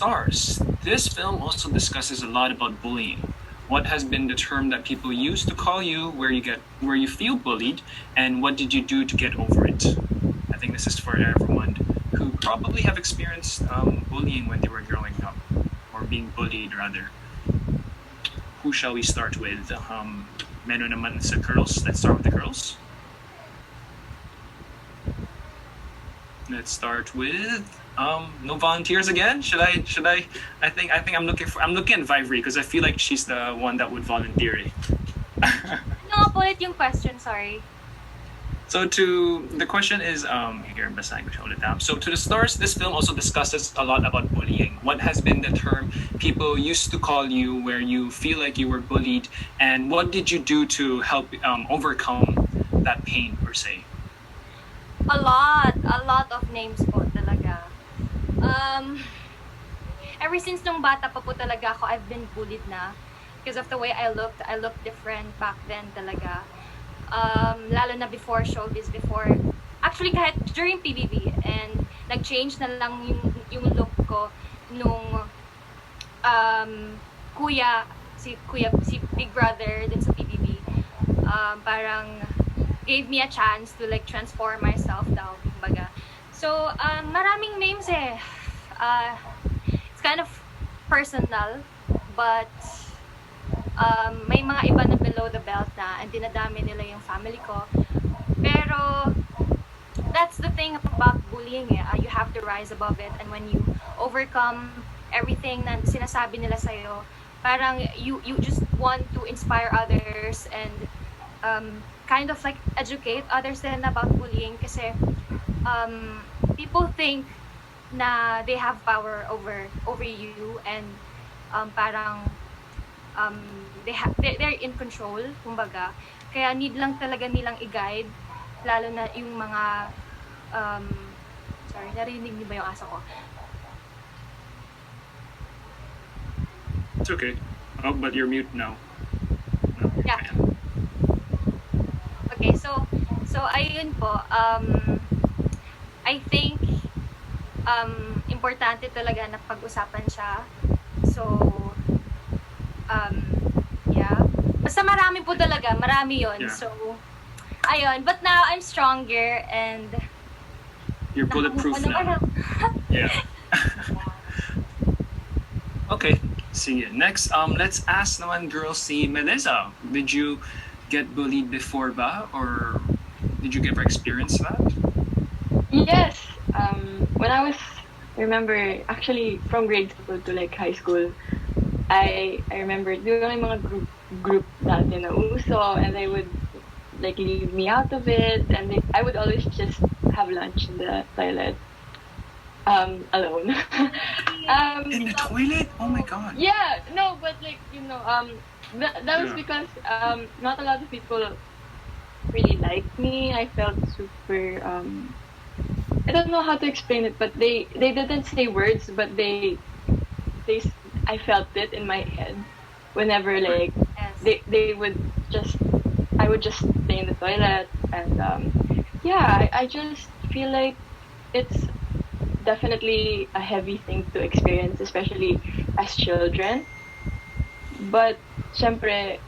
stars, this film also discusses a lot about bullying. What has been the term that people use to call you where you feel bullied, and what did you do to get over it? I think this is for everyone who probably have experienced bullying when they were growing up, or being bullied rather. Who shall we start with? Meron naman sa girls. Let's start with the girls. Let's start with no volunteers again. Should I? I think I'm looking at Vivoree because I feel like she's the one that would volunteer. No, ulit yung question. Sorry. So the question is here basahin ko siya ulit. So to the stars, this film also discusses a lot about bullying. What has been the term people used to call you where you feel like you were bullied, and what did you do to help overcome that pain per se? A lot of names po talaga. Ever since nung bata pa po talaga ako, I've been bullied na because of the way I looked. I looked different back then talaga. Lalo na before showbiz, actually kahit during PBB, and nag-change na lang yung look ko nung si Big Brother din sa PBB, parang gave me a chance to like transform myself daw, kumbaga. So maraming names it's kind of personal, but may mga iba na below the belt na and dinadami nila yung family ko. Pero that's the thing about bullying. You have to rise above it, and when you overcome everything na sinasabi nila sa'yo, parang you just want to inspire others and kind of like educate others then about bullying, kasi people think na they have power over you, and parang they're in control, kumbaga. Kaya need lang talaga nilang i-guide, lalo na yung mga sorry, narinig niyo ba yung aso ko? It's okay. Oh, but you're mute now. No, yeah. Okay, so ayun po. I think importante talaga na pag-usapan siya. So yeah. Basta marami po talaga, marami yon. Yeah. So ayun, but now I'm stronger and you're bulletproof now. Yeah. Okay. See you. Next, let's ask naman girls si Melissa. Did you get bullied before ba? Or did you ever experience that? Yes. When I remember, actually, from grade school to like high school, I remember doon yung mga group dati na uso, and they would like leave me out of it, and I would always just have lunch in the toilet. Alone. In the toilet? Oh my god. Yeah, no, but like, you know, that was because not a lot of people really liked me. I felt super I don't know how to explain it, but they didn't say words, but I felt it in my head whenever like they would just, I would just stay in the toilet, and yeah, I just feel like it's definitely a heavy thing to experience, especially as children. But syempre,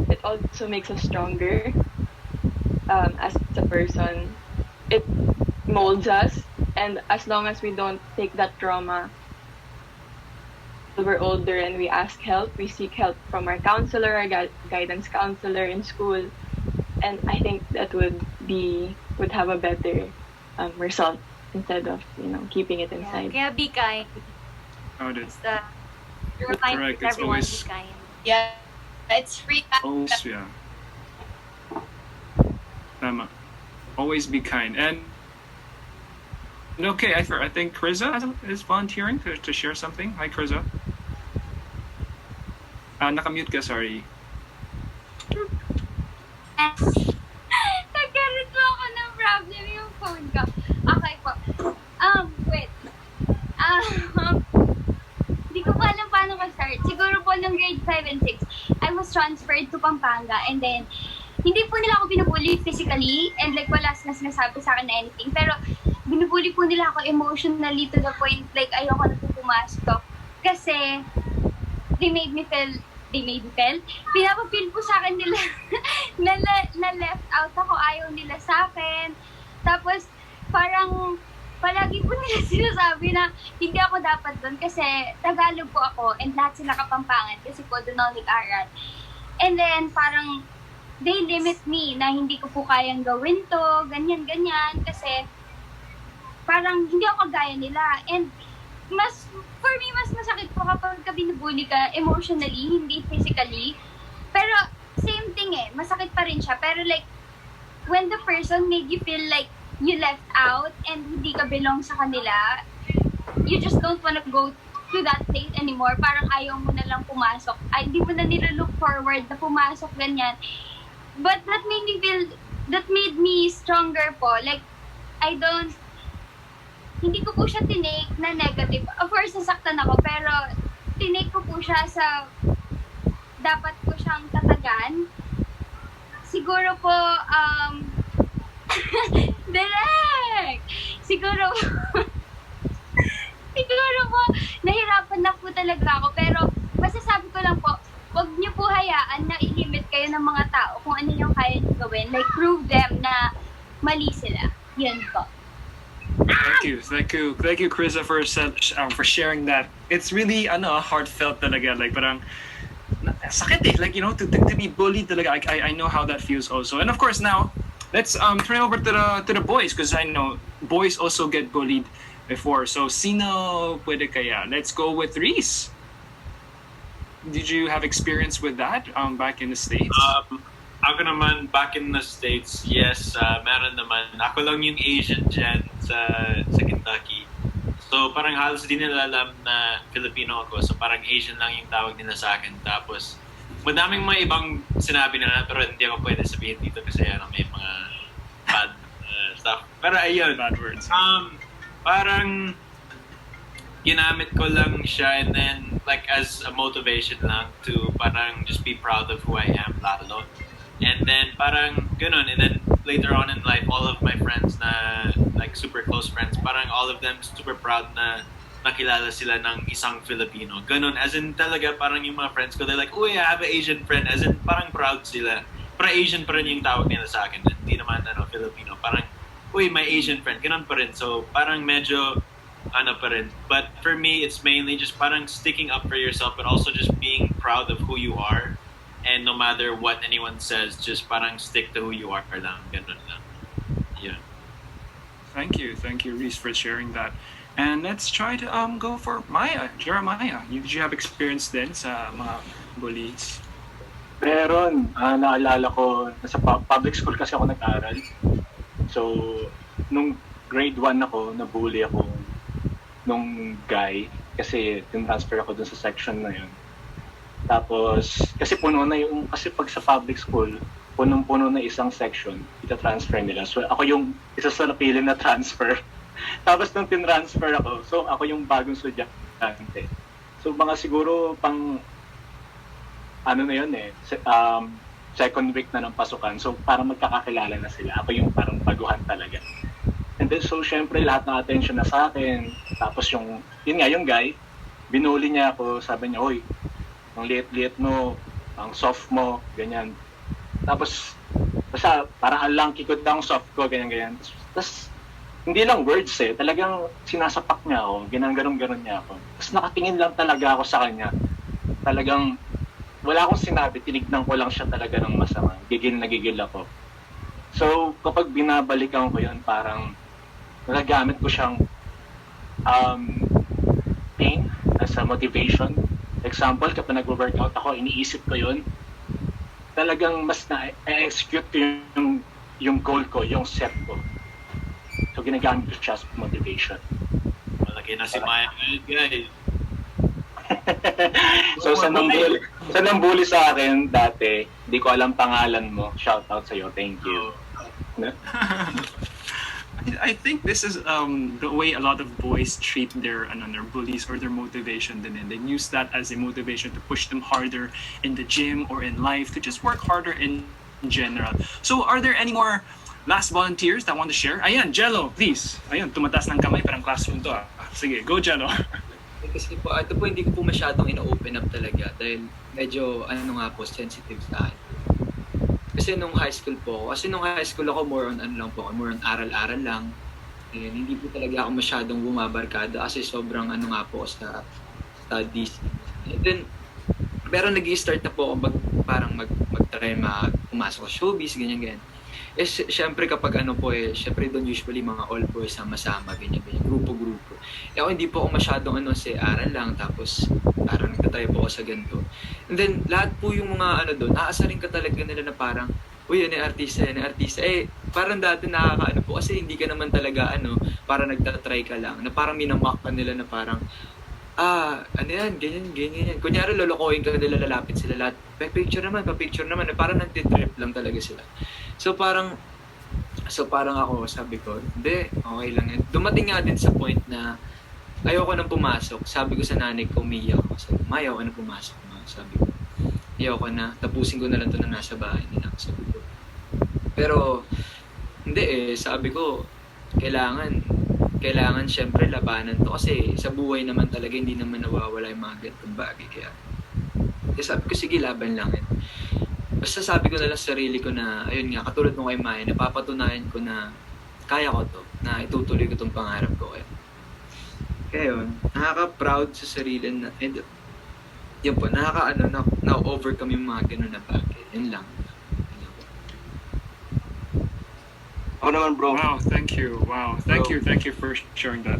it also makes us stronger as a person. It molds us, and as long as we don't take that trauma till we're older and we ask help, we seek help from our counselor, our guidance counselor in school, and I think that would have a better result, instead of, you know, keeping it inside. Yeah, kaya be kind. Oh, that's correct. It's always be kind. Yeah, it's free. Oh, yeah. Tama. Always be kind. And okay, I think Criza is volunteering to share something. Hi, Criza. Nakamute ka, sorry. Nagkaroon po ako ng problem yung phone ko. Okay po. Wait. Hindi ko pa alam paano mag-start. Siguro po nung grade 5 and 6, I was transferred to Pampanga, and then hindi po nila ako binubully physically, and like wala na sinasabi sa akin na anything, pero binubully po nila ako emotionally to the point like ayoko na po pumasok Kasi they made me feel, pinapapil po sa akin nila na left out ako, ayaw nila sa akin. Tapos, parang, palagi po nila sinasabi na hindi ako dapat doon kasi Tagalog po ako and lahat sila Kapampangan kasi po doon ako nag-aral. And then, parang, they limit me na hindi ko po kayang gawin to, ganyan-ganyan, kasi parang hindi ako kagaya nila. And for me, mas masakit po kapag binubully ka emotionally, hindi physically. Pero, same thing masakit pa rin siya. Pero like, when the person made you feel like you left out and hindi ka belong sa kanila, you just don't wanna go to that place anymore. Parang ayaw mo na lang pumasok. Ay, hindi mo na nila-look forward na pumasok, ganyan. But that made me stronger po. Like, hindi ko po siya tinake na negative. Of course, nasaktan ako, pero tinake ko po siya sa dapat ko siyang tatagan. Siguro po, direct! Siguro po, nahirapan na po talaga ako. Pero, masasabi ko lang po, huwag niyo po hayaan na i-limit kayo ng mga tao kung ano yung kaya niyo gawin. Like, prove them na mali sila. Yan po. Thank you, Criza, for sharing that. It's really heartfelt talaga. Like parang sakit eh. Like to be bullied talaga. I know how that feels also. And of course now, let's turn over to the boys because I know boys also get bullied before. So sino pwede kaya? Let's go with Reese. Did you have experience with that back in the States? Ako naman, back in the States, yes, meron naman. Ako lang yung Asian dyan sa Kentucky. So, parang halos di nila alam na Filipino ako. So, parang Asian lang yung tawag nila sa akin. Tapos, madaming mga ibang sinabi nila, pero hindi ako pwede sabihin dito kasi may mga bad stuff. Pero ayun. Bad words. Parang, ginamit ko lang siya and then, like, as a motivation lang to parang just be proud of who I am lalo. And then parang ganun. And then later on in life, all of my friends na like super close friends, parang all of them super proud na nakilala sila ng isang Filipino. Ganun. As in talaga parang yung mga friends ko, they're like, uy, I have an Asian friend. As in parang proud sila. Pero Asian pa rin yung tawag nila sa akin. Hindi naman Filipino. Parang, uy, my Asian friend. Ganun pa rin. So parang medyo pa rin. But for me, it's mainly just parang sticking up for yourself but also just being proud of who you are. And no matter what anyone says, just parang stick to who you are lang. Ganun lang. Yeah. Thank you, Reese, for sharing that. And let's try to go for Maya, Jeremiah. Did you have experience din sa mga bullies? Meron. Naalala ko, nasa public school kasi ako nag-aral. So, nung grade 1 ako, nabully ako nung guy kasi tinransfer ako dun sa section na yun. Tapos, kasi kasi pag sa public school, punong-puno na isang section, ita-transfer nila. So, ako yung isa sa napili na transfer. Tapos, nung tinransfer ako, so ako yung bagong estudyante. So, mga siguro pang, second week na ng pasukan. So, parang magkakakilala na sila. Ako yung parang baguhan talaga. And then, so, syempre, lahat ng attention na sa akin. Tapos, yung guy, binuli niya ako, sabi niya, "Hoy, ang liit-liit mo, ang soft mo," ganyan. Tapos, basta parang ang langki ko daw ang soft ko, ganyan-ganyan. Tapos, hindi lang words talagang sinasapak niya ako, ginaganon-ganon niya ako. Tapos nakatingin lang talaga ako sa kanya. Talagang, wala akong sinabi, tinignan ko lang siya talaga ng masama. Gigil na gigil ako. So, kapag binabalikan ko yun, parang nagagamit ko siyang pain as a motivation. Example, kapag nag-workout ako, iniisip ko yun, talagang mas na-execute ko yung goal ko, yung set ko. So, ginagamit ko siya as motivation. Malaki na si Maya, guys. So, sa nambully sa akin dati, hindi ko alam pangalan mo. Shout out sa'yo. Thank you. I think this is the way a lot of boys treat their bullies or their motivation. Then they use that as a motivation to push them harder in the gym or in life, to just work harder in general. So, are there any more last volunteers that want to share? Ayan, Jello, please. Ayun, tumatas ng kamay, parang classroom to. Sige, go Jello. Kasi po, ito po hindi ko po masyadong ina-open up talaga dahil medyo ano nga po, sensitive sa akin. Kasi nung high school po, kasi nung high school ako more on ano lang po, more on aral-aral lang. And hindi po talaga ako masyadong bumabarkada kasi sobrang ano nga po sa studies. And then, pero nag-i-start na po ako mag-try pumasok sa showbiz, ganyan. Eh, syempre kapag ano po syempre doon usually mga all boys sama-sama, ganyan, grupo-grupo. Eh ako hindi po ako masyadong ano, aral lang, tapos parang nagtatry po ako sa ganito. And then, lahat po yung mga ano doon, aasarin ka talaga nila na parang, uy, yan yung artista, yan yung artista. Eh, parang dati nakakaano po, kasi hindi ka naman talaga ano, parang nagtatry ka lang, na parang minamock ka nila na parang, ano yan, ganyan. Kunyari, lolokohin ka nila, lalapit sila lahat. Pa-picture naman, na parang nagtitrip lang talaga sila. So parang ako, sabi ko, hindi, okay lang yan. Dumating nga din sa point na ayoko nang pumasok. Sabi ko sa nanay ko, umiyak ako. Sabi ko, ayaw ko nang pumasok. Sabi ko, ayoko na, tapusin ko na lang ito na nasa bahay nila. Sabi ko. Pero, hindi sabi ko, kailangan syempre labanan to kasi sa buhay naman talaga hindi naman nawawala yung mga ganitong bagay. Kaya sabi ko, sige, laban lang yan. Basta sabi ko na lang sa sarili ko na, ayun nga, katulad mo kay Maya, napapatunayan ko na kaya ko to, na itutuloy ko tong pangarap ko. Kaya yun, nakaka-proud sa sarili na, and yun po, na-overcome yung mga ganun na bagay. Yun lang. Ako naman, bro. Wow, thank you. Thank you for sharing that.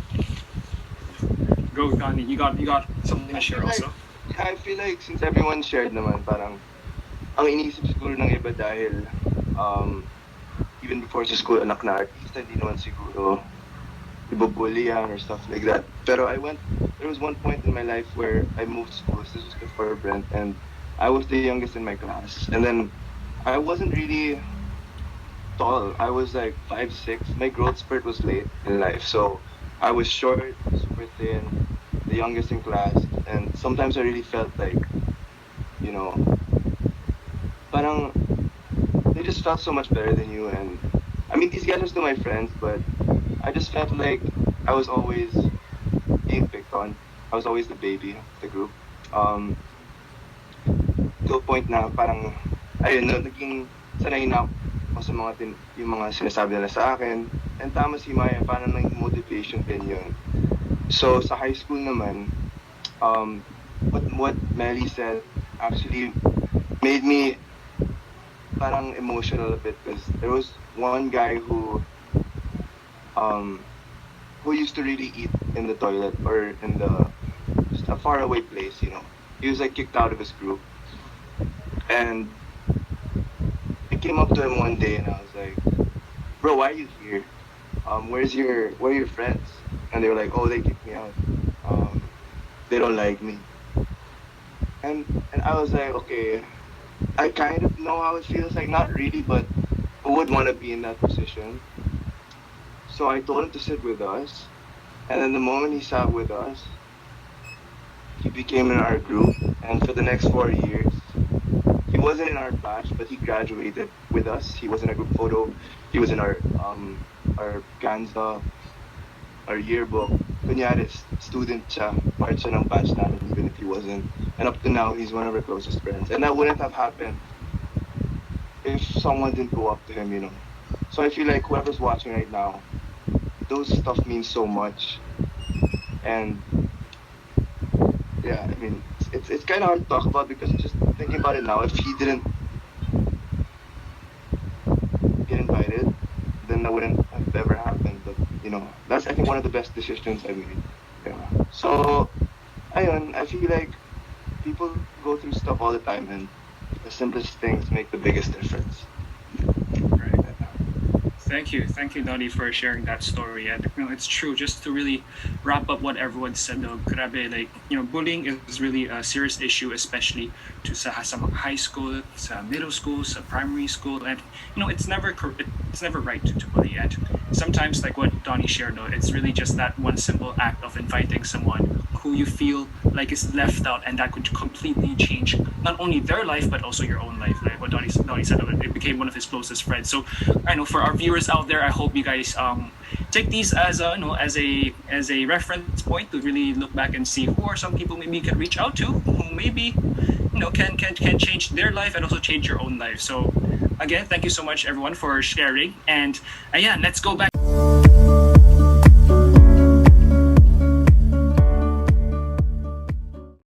Go, Donny. You got something to share also? I feel like since everyone shared naman, parang ang iniisip siguro ng iba dahil even before sa school, anak na artista, hindi naman siguro ibubully yan or stuff like that. Pero there was one point in my life where I moved schools. This was before Brent, and I was the youngest in my class. And then I wasn't really tall. I was like 5'6". My growth spurt was late in life, so I was short, super thin, the youngest in class, and sometimes I really felt like, you know, parang they just felt so much better than you. And I mean, these guys are still my friends, but I just felt like I was always being picked on. I was always the baby of the group. To a point na parang, ayun, naging sanay na ako sa yung mga sinasabi nila sa akin. And tama si Maya, parang naging motivation din yun. So sa high school naman, what Melly said actually made me parang emotional a bit, because there was one guy who used to really eat in the toilet or in just a faraway place, you know. He was like kicked out of his group, and I came up to him one day and I was like, "Bro, why are you here? Where are your friends?" And they were like, "Oh, they kicked me out. They don't like me." And I was like, okay, I kind of know how it feels, like not really, but I would want to be in that position. So I told him to sit with us, and then the moment he sat with us, he became in our group, and for the next 4 years, he wasn't in our batch, but he graduated with us. He was in a group photo. He was in our Ganza, our yearbook. Kunyari, student siya, part siya ng batch namin, even if he wasn't. And up to now, he's one of our closest friends. And that wouldn't have happened if someone didn't go up to him, you know. So I feel like whoever's watching right now, those stuff means so much. And yeah, I mean, it's kind of hard to talk about, because just thinking about it now, if he didn't get invited, then that wouldn't have ever happened. But you know, that's, I think, one of the best decisions I made. Yeah. So, ayun, I feel like people go through stuff all the time, and the simplest things make the biggest difference. Right. Thank you, Donny, for sharing that story. And it's true. Just to really wrap up what everyone said, though, grabe, like, bullying is really a serious issue, especially sa mga high school, sa middle school, sa primary school, and it's never right to bully. And sometimes, like what Donny shared, though, it's really just that one simple act of inviting someone who you feel like is left out, and that could completely change not only their life but also your own life. Like what Donny said, it became one of his closest friends. So I know for our viewers out there, I hope you guys take these as a reference point to really look back and see who are some people maybe you can reach out to, who maybe can change their life and also change your own life. So again, thank you so much everyone for sharing. And yeah, let's go back